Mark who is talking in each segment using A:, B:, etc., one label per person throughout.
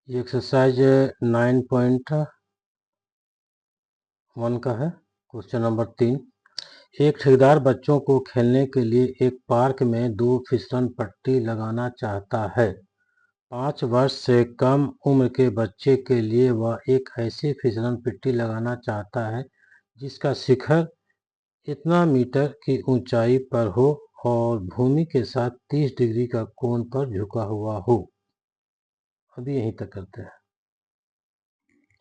A: ये एक्सरसाइज 9.1 का है। Question number 3। एक ठेकेदार बच्चों को खेलने के लिए एक पार्क में 2 फिसलन पट्टी लगाना चाहता है। 5 वर्ष से कम उम्र के बच्चे के लिए वह एक ऐसी फिसलन पट्टी लगाना चाहता है जिसका शिखर इतना मीटर की ऊंचाई पर हो और भूमि के साथ 30 डिग्री का कोण पर झुका हुआ हो। अभी यहीं तक करते हैं,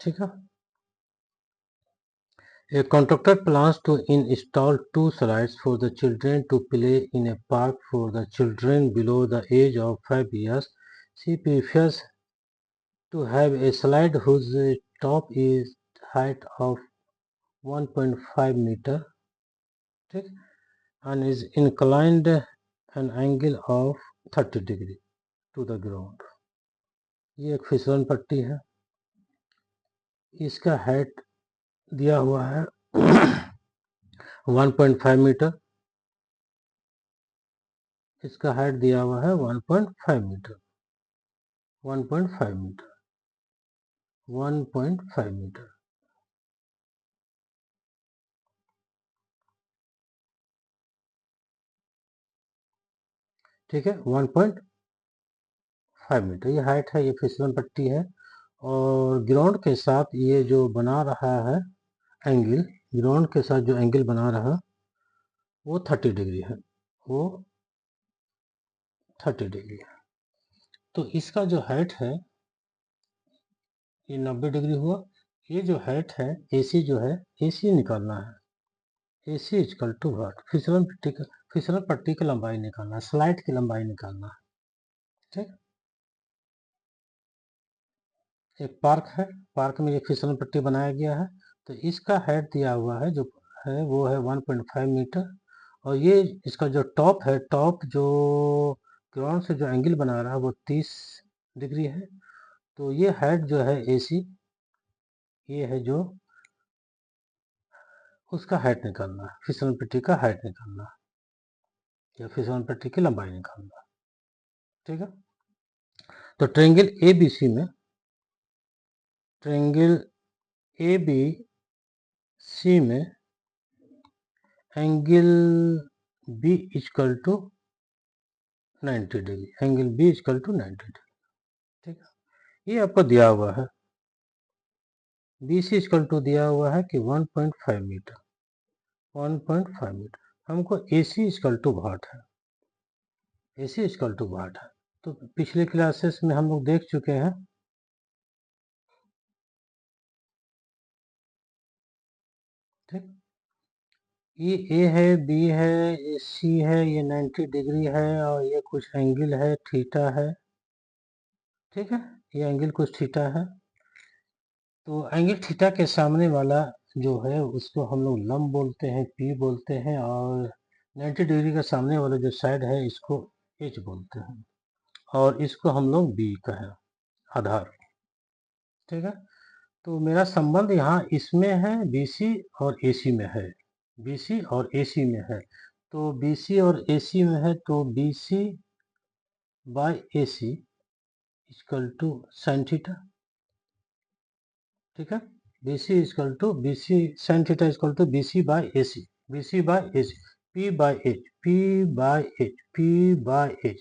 A: ठीक है। A contractor plans to install 2 slides for the children to play in a park for the children below the age of 5 years. She prefers to have a slide whose top is height of 1.5 meter, ठीक, and is inclined an angle of 30 degree to the ground. ये एक फिसलन पट्टी है, इसका height दिया हुआ है 1.5 मीटर, इसका हाइट दिया हुआ है 1.5 मीटर, 1.5 मीटर, 1.5 मीटर, ठीक है। 1.5 मीटर ये हाइट है, ये फिसलन पट्टी है। और ग्राउंड के साथ ये जो बना रहा है एंगल, ग्राउंड के साथ जो एंगल बना रहा वो 30 डिग्री है, वो 30 डिग्री है। तो इसका जो हाइट है ये 90 डिग्री हुआ। ये जो हाइट है AC जो है, AC निकालना है। AC इक्वल टू व्हाट, फिसलन पट्टी की लंबाई निकालना है, स्लाइड की लंबाई निकालना है, ठीक। एक पार्क है, पार्क में ये फिसलन पट्टी बनाया गया है, तो इसका हाइट दिया हुआ है जो है वो है 1.5 मीटर। और ये इसका जो टॉप है, टॉप जो ग्राउंड से जो एंगल बना रहा है वो 30 डिग्री है। तो ये हाइट जो है AC, ये है जो उसका हाइट निकालना है, फिसलन पट्टी का हाइट निकालना है या फिसलन पट्टी की लंबाई निकालना है, ठीक है। तो ट्रायंगल ABC में, ट्रायंगल ABC में angle B equal to 90 degree, angle B equal to 90 degree, ठीक है। ये आपको दिया हुआ है, BC इक्वल टू दिया हुआ है कि 1.5 मीटर, 1.5 मीटर। हमको AC इक्वल टू वाट है, AC इक्वल टू वाट है। तो पिछले क्लासेस में हम लोग देख चुके हैं, ठीक। ये A है, B है, ये C है, ये 90 डिग्री है और ये कुछ एंगल है, थीटा है, ठीक है। ये एंगल कुछ थीटा है। तो एंगल थीटा के सामने वाला जो है उसको हम लोग लंब बोलते हैं, P बोलते हैं, और 90 डिग्री का सामने वाला जो साइड है इसको H बोलते हैं, और इसको हम लोग B का है आधार, ठीक है। तो मेरा संबंध यहाँ इसमें है, BC और AC में है, BC और AC में है। तो BC और AC में है तो BC by AC equal to sine theta, ठीक है। BC equal to BC sine theta equal to BC by AC, BC by AC, P by H, P by H, P by H,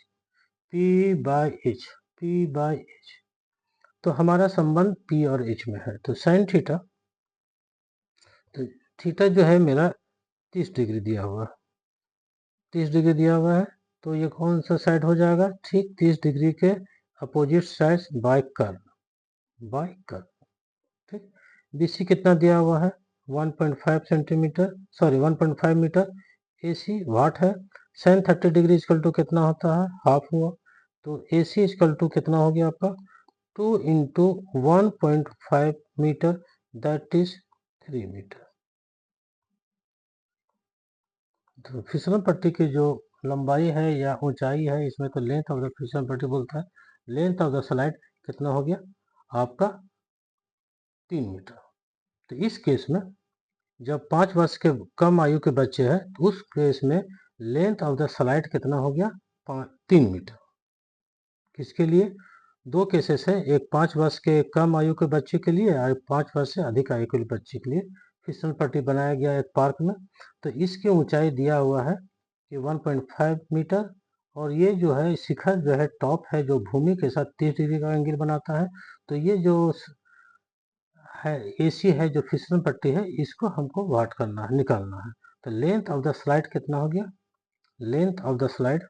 A: P by H, P by H। तो हमारा संबंध P और H में है। तो sine theta, तो theta जो है मेरा 30 डिग्री दिया हुआ, 30 डिग्री दिया हुआ है। तो ये कौन सा साइड हो जाएगा, ठीक 30 डिग्री के opposite side by curve, bye curve, ठीक। BC कितना दिया हुआ है 1.5 सेंटीमीटर, सॉरी 1.5 मीटर, AC वाट है। साइन 30 डिग्री इक्वल टू कितना होता है, हाफ हुआ। तो AC इक्वल टू कितना हो गया आपका 2 into 1.5 metre, that is 3 metre. तो फिसलन पट्टी की जो लंबाई है या ऊंचाई है, इसमें तो लेंथ ऑफ द फिसलन पट्टी बोलता है, लेंथ ऑफ द स्लाइड कितना हो गया आपका 3 मीटर। तो इस केस में जब 5 वर्ष के कम आयु के बच्चे हैं तो उस केस में लेंथ ऑफ द स्लाइड कितना हो गया 3 मीटर। किसके लिए, दो केसेस है, एक 5 वर्ष के कम आयु के बच्चे के लिए और 5 वर्ष से अधिक आयु के बच्चे के लिए फिसल पट्टी बनाया गया एक पार्क में। तो इसकी ऊंचाई दिया हुआ है कि 1.5 मीटर, और ये जो है शिखर जो है टॉप है जो भूमि के साथ 30 डिग्री का एंगल बनाता है। तो ये जो है एसी है जो फिसलन पट्टी है, इसको हमको वाट करना है, निकालना है। तो लेंथ ऑफ द स्लाइड कितना हो गया? लेंथ ऑफ द स्लाइड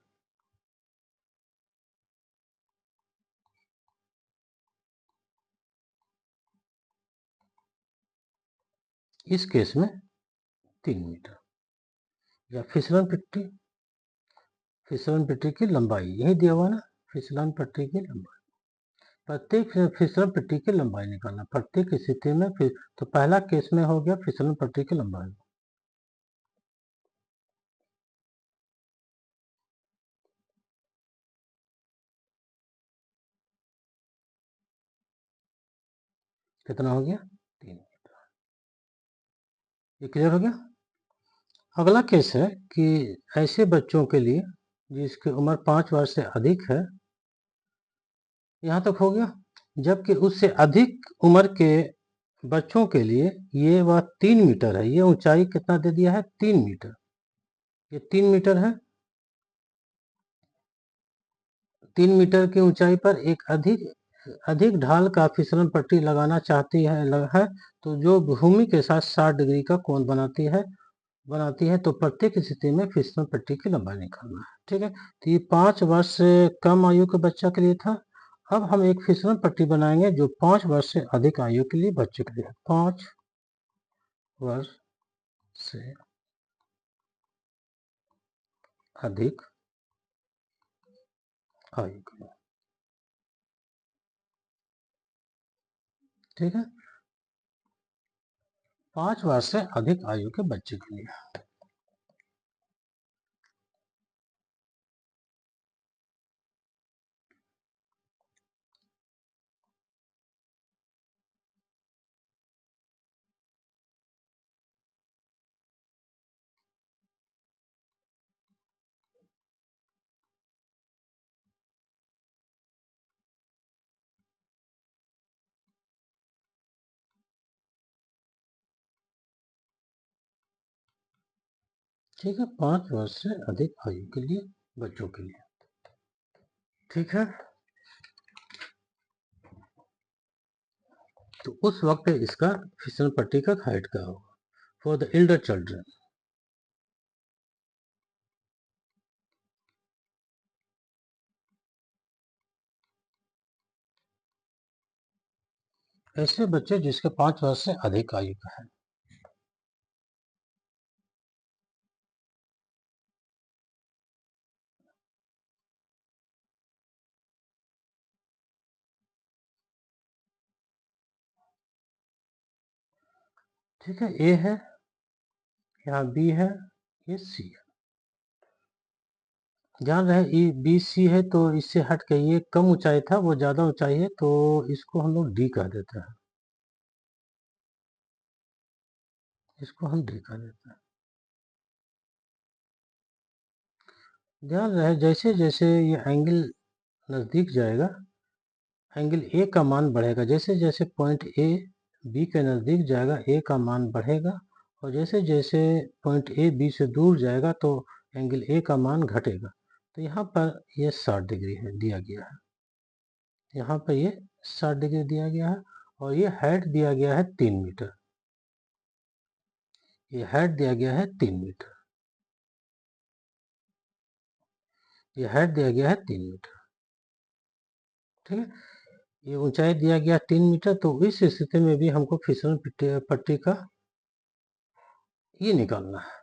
A: इस केस में 3 मीटर। या फिसलन पट्टी की लंबाई यही दिया हुआ ना, फिसलन पट्टी की लंबाई, प्रत्येक फिसलन पट्टी की लंबाई निकालना प्रत्येक स्थिति में। फिर तो पहला केस में हो गया फिसलन पट्टी की लंबाई, कितना हो गया? 3 मीटर। ये क्लियर हो गया। अगला केस है कि ऐसे बच्चों के लिए जिसकी उम्र 5 वर्ष से अधिक है, यहाँ तक हो गया। जबकि उससे अधिक उम्र के बच्चों के लिए ये वह 3 मीटर है। ये ऊंचाई कितना दे दिया है? 3 मीटर। ये 3 मीटर है। 3 मीटर की ऊंचाई पर एक अधिक अधिक ढाल का फिसलन पट्टी लगाना चाहती है तो जो भूमि के साथ 60 डिग्री का कोण बनाती है तो प्रत्येक स्थिति में फिसलन पट्टी की लंबाई निकालना है। ठीक है, तो ये 5 वर्ष से कम आयु के बच्चा के लिए था। अब हम एक फिसलन पट्टी बनाएंगे जो 5 वर्ष से अधिक आयु के लिए बच्चे के लिए है। 5 वर्ष से अधिक आयु के लिए। ठीक है, 5 वर्ष से अधिक आयु के बच्चे के लिए। ठीक है, 5 वर्ष से अधिक आयु के लिए बच्चों के लिए। ठीक है, तो उस वक्त इसका फिसल पट्टी का हाइट क्या होगा फॉर द एल्डर चिल्ड्रन? ऐसे बच्चे जिसके 5 वर्ष से अधिक आयु का है। ठीक है, ए है, यहाँ बी है, ये सी है। ध्यान रहे ई बी सी है तो इससे हट के ये कम ऊंचाई था, वो ज्यादा ऊंचाई है, तो इसको हम लोग डी कह देते हैं। इसको हम डी कह देते हैं। ध्यान रहे जैसे जैसे ये एंगल नजदीक जाएगा, एंगल ए का मान बढ़ेगा। जैसे जैसे पॉइंट ए बी के नजदीक जाएगा, ए का मान बढ़ेगा, और जैसे जैसे पॉइंट ए बी से दूर जाएगा तो एंगल ए का मान घटेगा। तो यहाँ पर ये 60 डिग्री है दिया गया है, यहाँ पर ये 60 डिग्री दिया गया है, और ये हाइट दिया गया है 3 मीटर। ये हाइट दिया गया है 3 मीटर। ये हाइट दिया गया है 3 मीटर। ठीक है, ये ऊंचाई दिया गया 3 मीटर। तो इस स्थिति में भी हमको फिसलन पट्टी का ये निकालना है,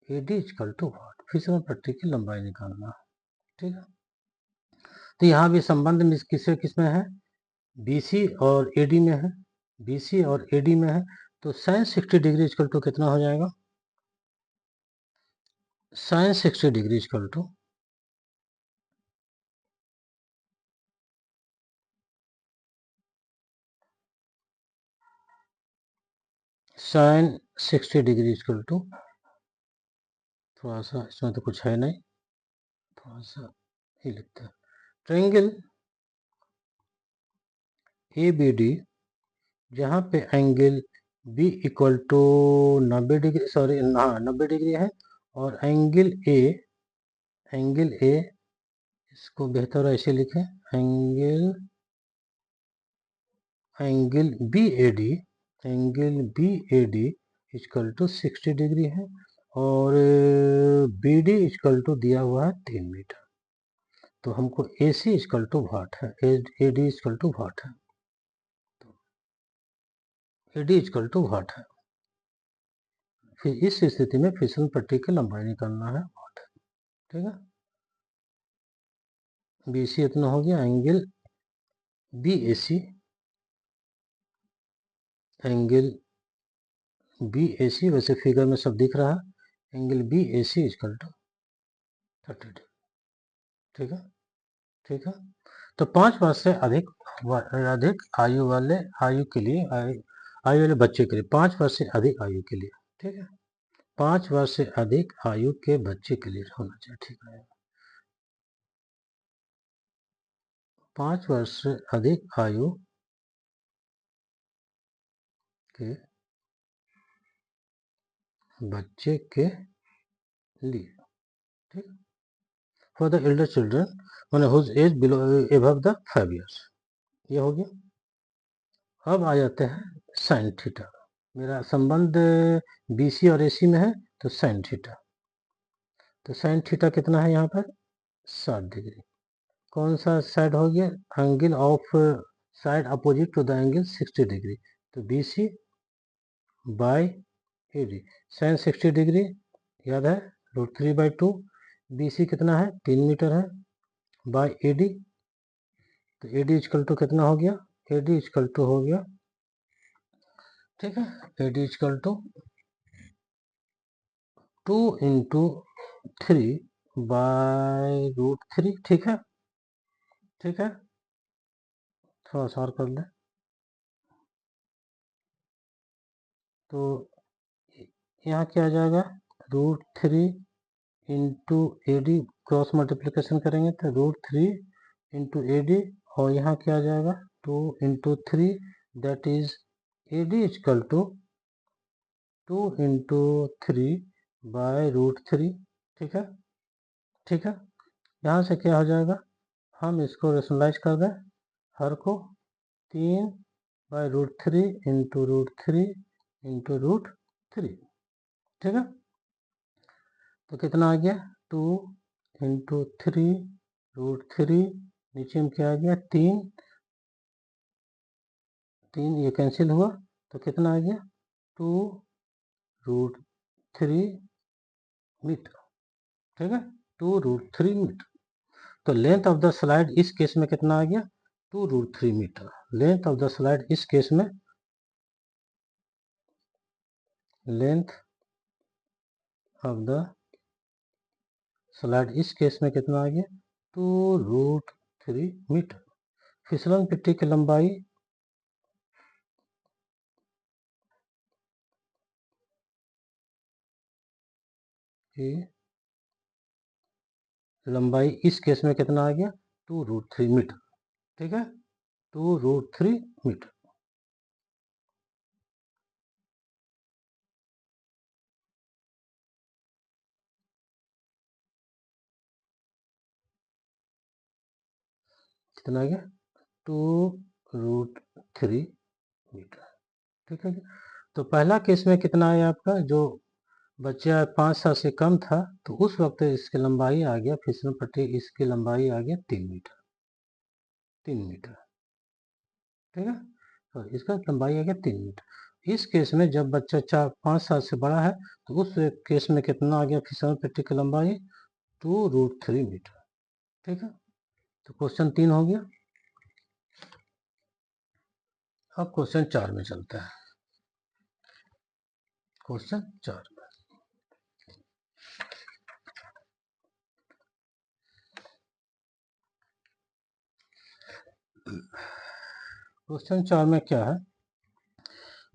A: एडी इक्वल टू वाट, फिसलन पट्टी की लंबाई निकालना है। ठीक है, तो यहाँ भी संबंध किसमें है? बीसी और एडी में है। बीसी और एडी में है, तो साइन 60 डिग्री इक्वल टू कितना हो जाएगा? Sine 60 degree equal to sine 60 degree equal to, थोड़ा सा इसमें तो कुछ है नहीं, थोड़ा सा ही लिखते हैं। ट्रायंगल ABD जहाँ पे angle B equal to 90 degree, sorry हाँ 90 डिग्री है, और एंगल A इसको बेहतर ऐसे लिखें, angle BAD equal to 60 degree है, और BD इक्वल टू दिया हुआ है 3 मीटर। तो हमको AC इक्वल टू वाट है, AD इक्वल टू वाट है, AD इक्वल टू वाट है। फिर इस स्थिति में फिसल पट्टी की लंबाई निकालना है वाट, ठीक है। BC इतना हो गया, एंगल BAC वैसे फिगर में सब दिख रहा है, angle BAC equal to 30 degree, ठीक है, ठीक है। तो 5 वर्ष से अधिक आयु वाले बच्चे के लिए, 5 वर्ष से अधिक आयु के लिए, ठीक है, 5 वर्ष से अधिक आयु के बच्चे के लिए होना चाहिए, ठीक है। 5 वर्ष से अधिक आयु के बच्चे के लिए, ठीक। फॉर द एल्डर चिल्ड्रन माने whose age below above the 5 years, ये हो गया। अब आ जाते हैं साइन थीटा। मेरा संबंध BC और AC में है, तो साइन थीटा, तो साइन थीटा कितना है यहाँ पर 60 डिग्री। कौन सा साइड हो गया, angle of side opposite to the angle 60 degree, तो BC by AD, sine 60 degree याद है √3/2, BC कितना है 3 मीटर है, बाय AD, तो AD इक्वल टू कितना हो गया, AD इक्वल टू हो गया, ठीक है, AD equal to 2 into 3 by √3, ठीक है, ठीक है। थोड़ा सा और कर लें, तो यहाँ क्या आ जाएगा, √3 इंटू AD, क्रॉस मल्टीप्लिकेशन करेंगे तो √3 इंटू AD, और यहाँ क्या आ जाएगा 2 into 3, that is AD equal to 2 into 3 by √3, ठीक है, ठीक है। यहाँ से क्या हो जाएगा, हम इसको रेशनलाइज कर दें हर को, 3 बाय √3 इंटू √3 इंटू √3, ठीक है। तो कितना आ गया 2 इंटू 3 √3, नीचे में क्या आ गया 3 ये कैंसिल हुआ, तो कितना आ गया 2 √3 मीटर, ठीक है, 2 √3 मीटर। तो लेंथ ऑफ द स्लाइड इस केस में कितना आ गया 2 √3 metre. Length of the slide इस केस में, लेंथ ऑफ द स्लाइड इस केस में कितना आ गया 2 √3 मीटर। फिसलन पट्टी की लंबाई इस केस में कितना आ गया 2 √3 मीटर, ठीक है, 2 √3 मीटर। कितना आ गया 2 √3 मीटर, ठीक है। तो पहला केस में कितना आया आपका, जो बच्चा 5 साल से कम था, तो उस वक्त इसकी लंबाई आ गया, फिसलन पट्टी इसकी लंबाई आ गया 3 मीटर, 3 मीटर, ठीक है, तो इसका लंबाई आ गया 3 मीटर। इस केस में जब बच्चा 5 साल से बड़ा है, तो उस केस में कितना आ गया फिसलन पट्टी की लंबाई 2 √3 मीटर, ठीक है। तो क्वेश्चन 3 हो गया। अब क्वेश्चन 4 में चलते हैं। क्वेश्चन 4 में क्या है,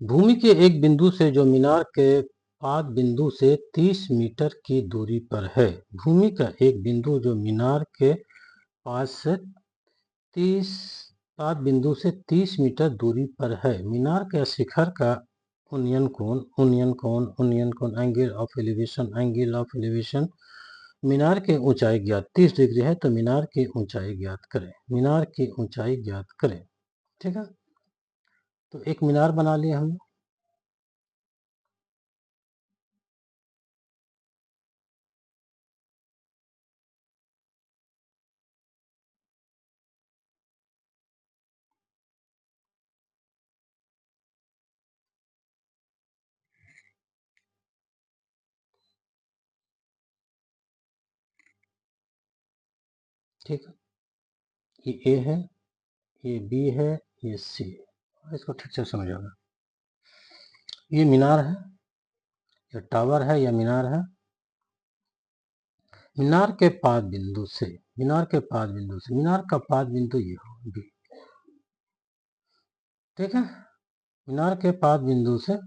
A: भूमि के एक बिंदु से जो मीनार के पाद बिंदु से 30 मीटर की दूरी पर है, भूमि का एक बिंदु जो मीनार के पाद बिंदु से 30 मीटर दूरी पर है। मीनार के शिखर का उन्नयन कोण एंगल ऑफ एलिवेशन मीनार की ऊंचाई ज्ञात 30 डिग्री है, तो मीनार की ऊंचाई ज्ञात करें। मीनार की ऊंचाई ज्ञात करें। ठीक है, तो एक मीनार बना लिया हमने। ठीक है, ये ए है, ये बी है, ये सी है। इसको ठीक से समझोगा। ये मीनार है, ये टावर है, या मीनार है। मीनार के पाद बिंदु से मीनार का पाद बिंदु ये हो बी। ठीक है, मीनार के पाद बिंदु से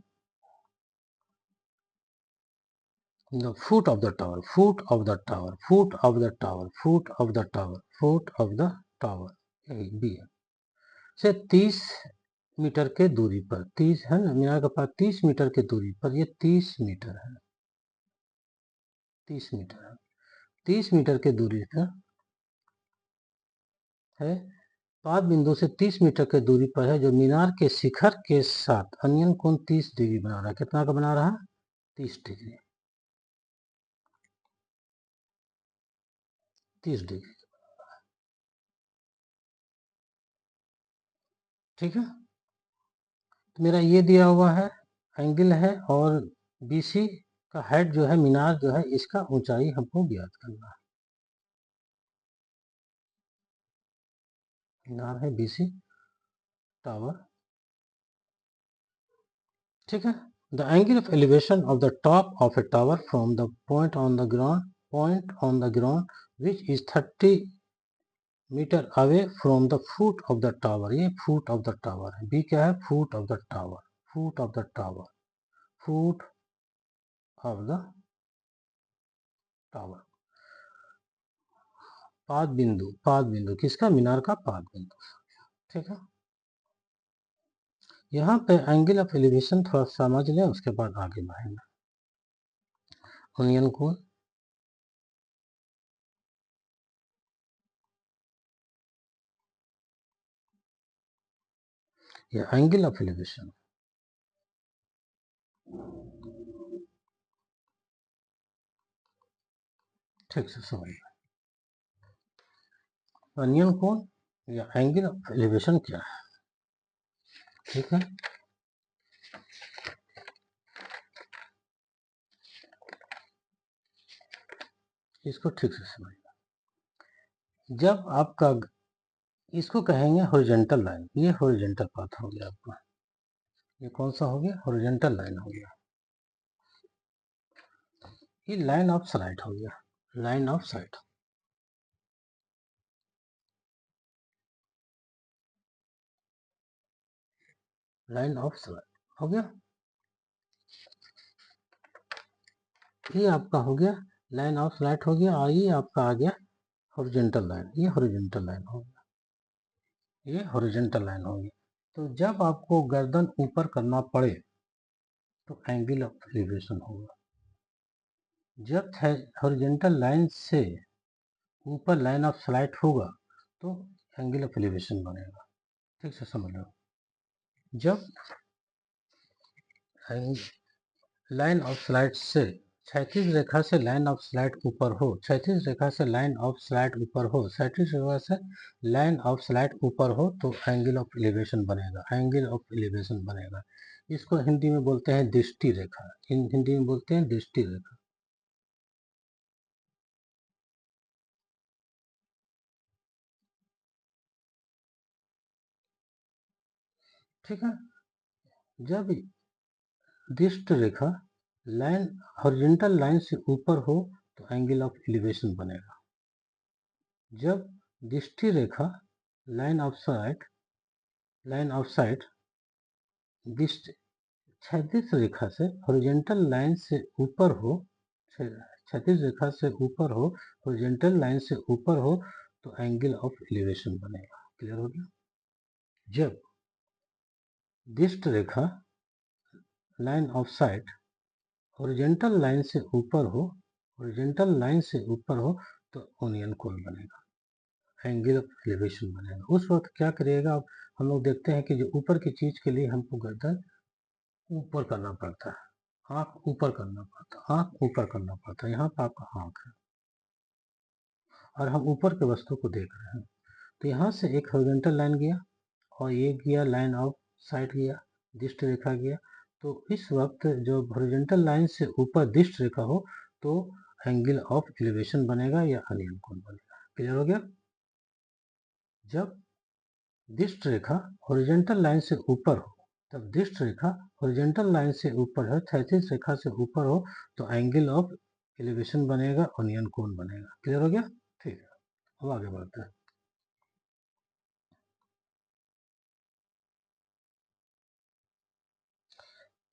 A: the foot of the tower B है से 30 मीटर के दूरी पर, 30 है ना, मीनार के पास 30 मीटर के दूरी पर, ये 30 मीटर है, 30 मीटर है, 30 मीटर के दूरी पर है। पाद बिंदु से 30 मीटर के दूरी पर है, जो मीनार के शिखर के साथ अनियन कोण 30 डिग्री बना रहा है। कितना का बना रहा है? 30 डिग्री, 30 डिग्री। ठीक है, तो मेरा ये दिया हुआ है, एंगल है, और बीसी का हेड जो है, मीनार जो है, इसका ऊंचाई हमको ज्ञात करना है। मीनार है बीसी टावर। ठीक है, the angle of elevation of the top of a tower from the point on the ground which is 30 metre away from the foot of the tower. ये फुट ऑफ द टावर है। B क्या है? Foot of the tower, foot of the tower, foot of the tower. पाद बिंदु किसका? मीनार का पाद बिंदु। ठीक है, यहाँ पे एंगल ऑफ एलिवेशन थोड़ा समझ लें, उसके बाद आगे बढ़ेंगे। अनियन कोण, या एंगल ऑफ एलिवेशन, ठीक से समझ लें। अनियन कोण या एंगल ऑफ एलिवेशन क्या है? ठीक है, इसको ठीक से समझ लें। जब आपका इसको कहेंगे हॉरिजॉन्टल लाइन, ये हॉरिजॉन्टल पाथ हो गया आपका। ये कौन सा हो गया? हॉरिजॉन्टल लाइन हो गया। ये लाइन ऑफ साइट हो गया, line of sight, line of site हो गया। ये आपका हो गया लाइन ऑफ साइट हो गया, और ये आपका आ गया हॉरिजॉन्टल लाइन। ये हॉरिजॉन्टल लाइन हो गया, ये हॉरिजॉन्टल लाइन हो गई। तो जब आपको गर्दन ऊपर करना पड़े तो एंगल ऑफ एलिवेशन होगा। जब हॉरिजॉन्टल लाइन से ऊपर लाइन ऑफ स्लाइट होगा तो एंगल ऑफ एलिवेशन बनेगा। ठीक से समझ लो। जब लाइन ऑफ स्लाइट से क्षैतिज रेखा से लाइन ऑफ स्लाइट ऊपर हो, क्षैतिज रेखा से लाइन ऑफ स्लाइट ऊपर हो, क्षैतिज रेखा से लाइन ऑफ स्लाइट ऊपर हो, तो एंगल ऑफ एलिवेशन बनेगा, एंगल ऑफ एलिवेशन बनेगा। इसको हिंदी में बोलते हैं दृष्टि रेखा, हिंदी में बोलते हैं दृष्टि रेखा। ठीक है, जब दृष्टि रेखा लाइन हॉरिजॉन्टल लाइन से ऊपर हो तो एंगल ऑफ एलिवेशन बनेगा। जब दृष्टि रेखा लाइन ऑफ साइट क्षैतिज रेखा से हॉरिजॉन्टल लाइन से ऊपर हो, क्षैतिज रेखा से ऊपर हो, हॉरिजॉन्टल लाइन से ऊपर हो, तो एंगल ऑफ एलिवेशन बनेगा। क्लियर हो गया। जब दिष्ट रेखा line of sight horizontal line से ऊपर हो, हॉरिजॉन्टल लाइन से ऊपर हो तो ओनियन कोण बनेगा, एंगल ऑफ एलिवेशन बनेगा। उस वक्त क्या करिएगा, अब हम लोग देखते हैं कि जो ऊपर की चीज के लिए हमको गर्दन ऊपर करना पड़ता है, आंख ऊपर करना पड़ता है, आंख ऊपर करना पड़ता है। यहाँ पर आपका आंख है और हम ऊपर के वस्तु को देख रहे हैं। तो यहाँ से एक हॉरिजॉन्टल लाइन गया और ये गया लाइन ऑफ साइट गया, दिष्ट रेखा गया। तो इस वक्त जो हॉरिजॉन्टल लाइन से ऊपर दिष्ट रेखा हो तो एंगल ऑफ एलिवेशन बनेगा या अनियन कोण बनेगा। क्लियर हो गया। जब दिष्ट रेखा हॉरिजॉन्टल लाइन से ऊपर हो, तब दिष्ट रेखा हॉरिजॉन्टल लाइन से ऊपर है, क्षैतिज रेखा से ऊपर हो तो एंगल ऑफ एलिवेशन बनेगा, अनियन कोण बनेगा। क्लियर हो गया। ठीक है, अब आगे बढ़ते हैं।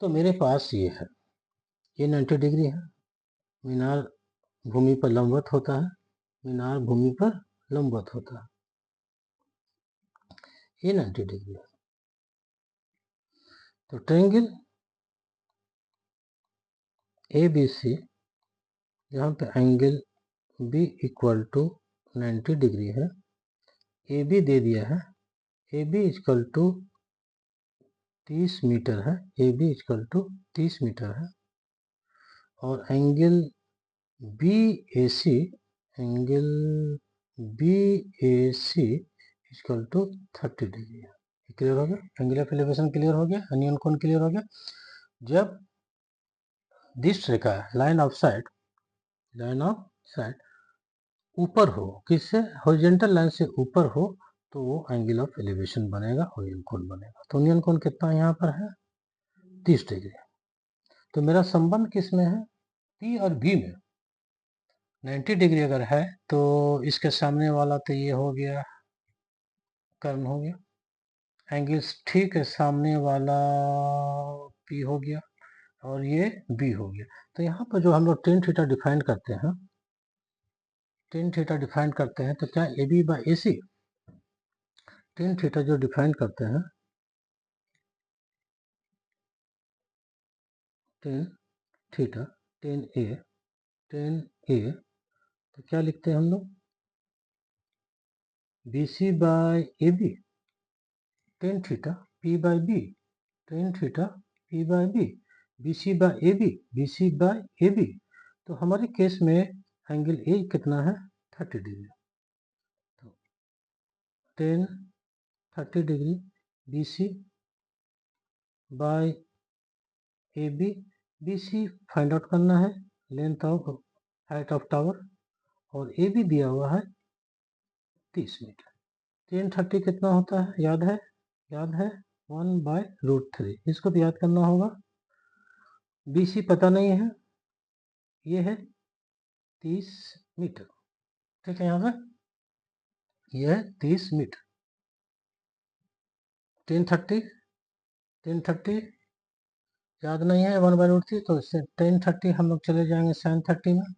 A: तो मेरे पास ये है, ये 90 डिग्री है, मीनार भूमि पर लंबवत होता है, मीनार भूमि पर लंबवत होता है, ये 90 डिग्री है। तो ट्रायंगल ए बी सी, यहाँ पे angle B equal to 90 degree है, ए बी दे दिया है, A B equal to 30 metre है, A B equal to 30 metre है, और angle B A C, angle B A C equal to 30 degree है। क्लियर हो गया, एंगल ऑफ एलिवेशन क्लियर हो गया, अनियन कोण क्लियर हो गया। जब दिष्ट रेखा line of sight, line of sight ऊपर हो, किससे, हॉरिजॉन्टल लाइन से ऊपर हो तो वो एंगल ऑफ एलिवेशन बनेगा, अनियन कोण बनेगा। तो अनियन कोण कितना यहाँ पर है, 30 डिग्री। तो मेरा संबंध किस में है, पी और बी में। 90 डिग्री अगर है तो इसके सामने वाला तो ये हो गया, कर्ण हो गया, एंगल ठीक है, सामने वाला पी हो गया और ये बी हो गया। तो यहाँ पर जो हम लोग टेन थीटा डिफाइन करते हैं, टेन थीटा डिफाइन करते हैं, तो क्या A B by A C, tan theta जो डिफाइन करते हैं, टेन थीटा, टेन ए, तो क्या लिखते हैं हम लोग, B C by A B, tan theta P by B, tan theta P by B, B C by A B, B C by A B. तो हमारे केस में एंगल ए कितना है, 30 डिग्री। तो tan 30 degree B C by A B, B C find out करना है, length of height of tower, और ए बी दिया हुआ है 30 मीटर। टेन 30 कितना होता है, याद है, याद है 1/√3, इसको भी याद करना होगा। बी सी पता नहीं है, ये है 30 मीटर, ठीक है, यहाँ पे ये है 30 मीटर। टेन थर्टी याद नहीं है, 1/√3, तो इससे 1030 हम लोग चले जाएंगे sin 30 में।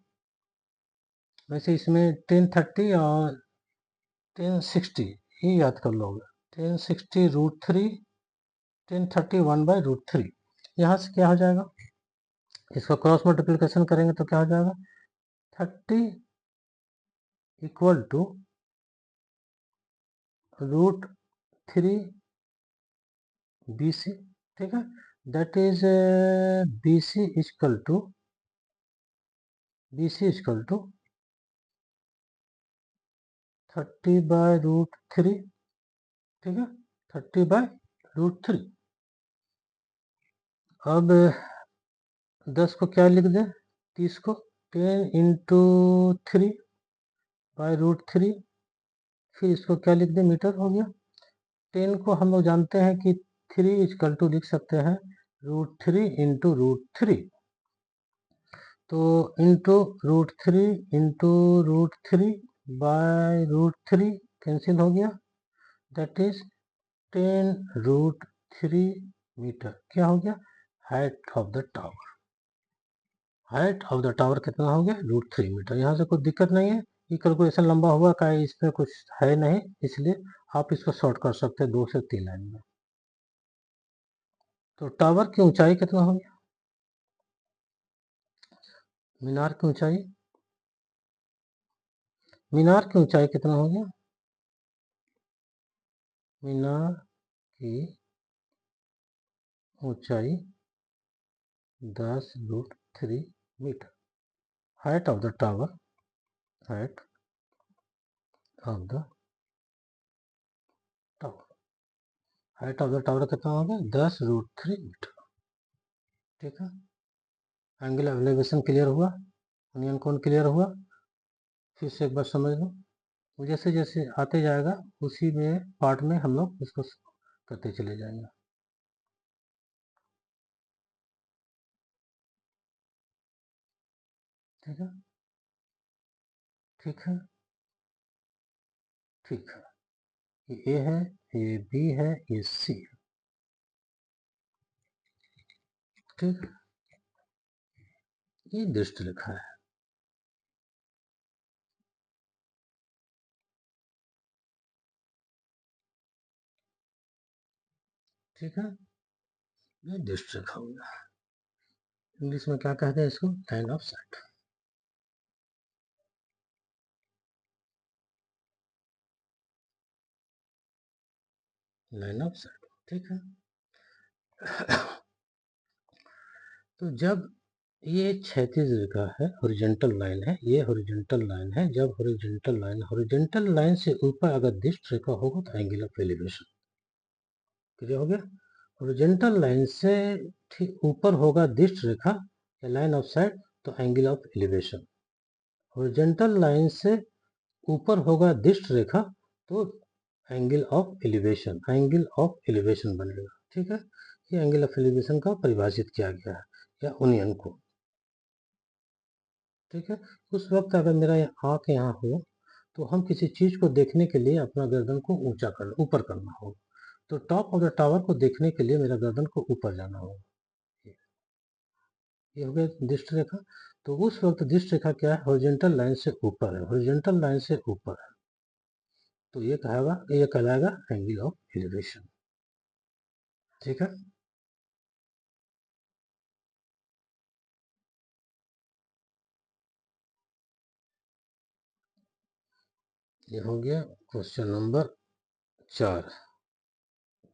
A: वैसे इसमें 1030 और 1060 ये याद कर लोगे, 1060√3, 1030 1/√3। यहाँ से क्या हो जाएगा, इसको क्रॉस मल्टीप्लिकेशन करेंगे तो क्या हो जाएगा, 30 इक्वल टू √3 बी सी, ठीक है, that is B C equal to 30/√3, ठीक है, 30/√3। अब 10 को क्या लिख दें, 30 को 10 इंटू 3/√3, फिर इसको क्या लिख दें, मीटर हो गया। 10 को हम लोग जानते हैं कि 3 इक्वल टू लिख सकते हैं √3 इंटू √3, तो इंटू √3 इंटू √3 बाय√3 कैंसिल हो गया, दैट इज 10√3 मीटर। क्या हो गया, height of the tower, height of the tower कितना हो गया, √3 मीटर। यहाँ से कोई दिक्कत नहीं है, ये कैलकुलेशन लंबा हुआ का इसमें कुछ है नहीं, इसलिए आप इसको शॉर्ट कर सकते हैं 2 से 3 लाइन में। तो टावर की ऊंचाई कितना हो गया, मीनार की ऊंचाई, मीनार की ऊंचाई कितना हो गया, मीनार की ऊंचाई 10√3 metre. Height of the tower, height of the tower, height of the tower कितना हो गया 10√3 मीटर। ठीक है, एंगल ऑफ एलिवेशन क्लियर हुआ, यूनियन कोण क्लियर हुआ। फिर से एक बार समझ लो, जैसे जैसे आते जाएगा उसी में पार्ट में हम लोग इसको करते चले जाएंगे। ठीक है, ठीक है, ठीक है, ये ए है, ये बी है, ये सी है। ठीक, ये दृष्टि रेखा है। ठीक है, ये दृष्टि रेखा हो गया। इंग्लिश में क्या कहते हैं इसको, line of sight. Line of site, ठीक है। तो जब ये क्षैतिज रेखा है, हॉरिजॉन्टल लाइन है, ये हॉरिजॉन्टल लाइन है, जब हॉरिजॉन्टल लाइन से ऊपर अगर दृष्टि रेखा होगा तो एंगल ऑफ एलिवेशन क्लियर हो गया। हॉरिजॉन्टल लाइन से ठीक ऊपर होगा दृष्टि रेखा या लाइन ऑफ साइट तो angle of elevation, horizontal line से ऊपर होगा दृष्टि रेखा तो angle of elevation, angle of elevation बनेगा। ठीक है, ये एंगल ऑफ एलिवेशन का परिभाषित किया गया है या यूनियन को। ठीक है, उस वक्त अगर मेरा आँख यहाँ हो तो हम किसी चीज को देखने के लिए अपना गर्दन को ऊंचा करना, ऊपर करना होगा। तो टॉप ऑफ द टावर को देखने के लिए मेरा गर्दन को ऊपर जाना होगा। ये हो गया दृष्टि रेखा। तो उस वक्त दृष्टि रेखा क्या है, हॉरिजॉन्टल लाइन से ऊपर है, हॉरिजॉन्टल लाइन से ऊपर है, तो ये कहलाएगा एंगल ऑफ एलिवेशन। ठीक है, ये हो गया क्वेश्चन नंबर 4,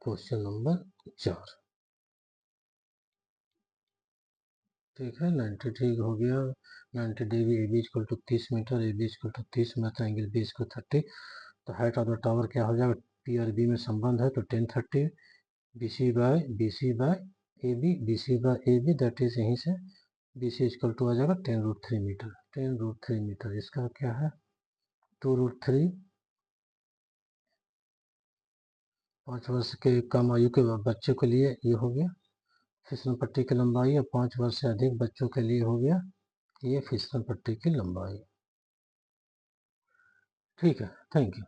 A: क्वेश्चन नंबर 4। ठीक है, 90 ठीक हो गया। 90 degree A B equal to 30 metre, A B equal to 30 metre, angle B equal 30। तो हाइट ऑफ द टावर क्या हो जाएगा, पी और बी में संबंध है तो 1030 B C by A B, B C by A B, that is यहीं से बी सी इक्वल टू आ जाएगा 10√3 मीटर, 10√3 मीटर। इसका क्या है 2√3, 5 वर्ष के कम आयु के बच्चों के लिए ये हो गया फिसलन पट्टी की लंबाई, और 5 वर्ष से अधिक बच्चों के लिए हो गया ये फिसलन पट्टी की लंबाई। ठीक है, थैंक यू।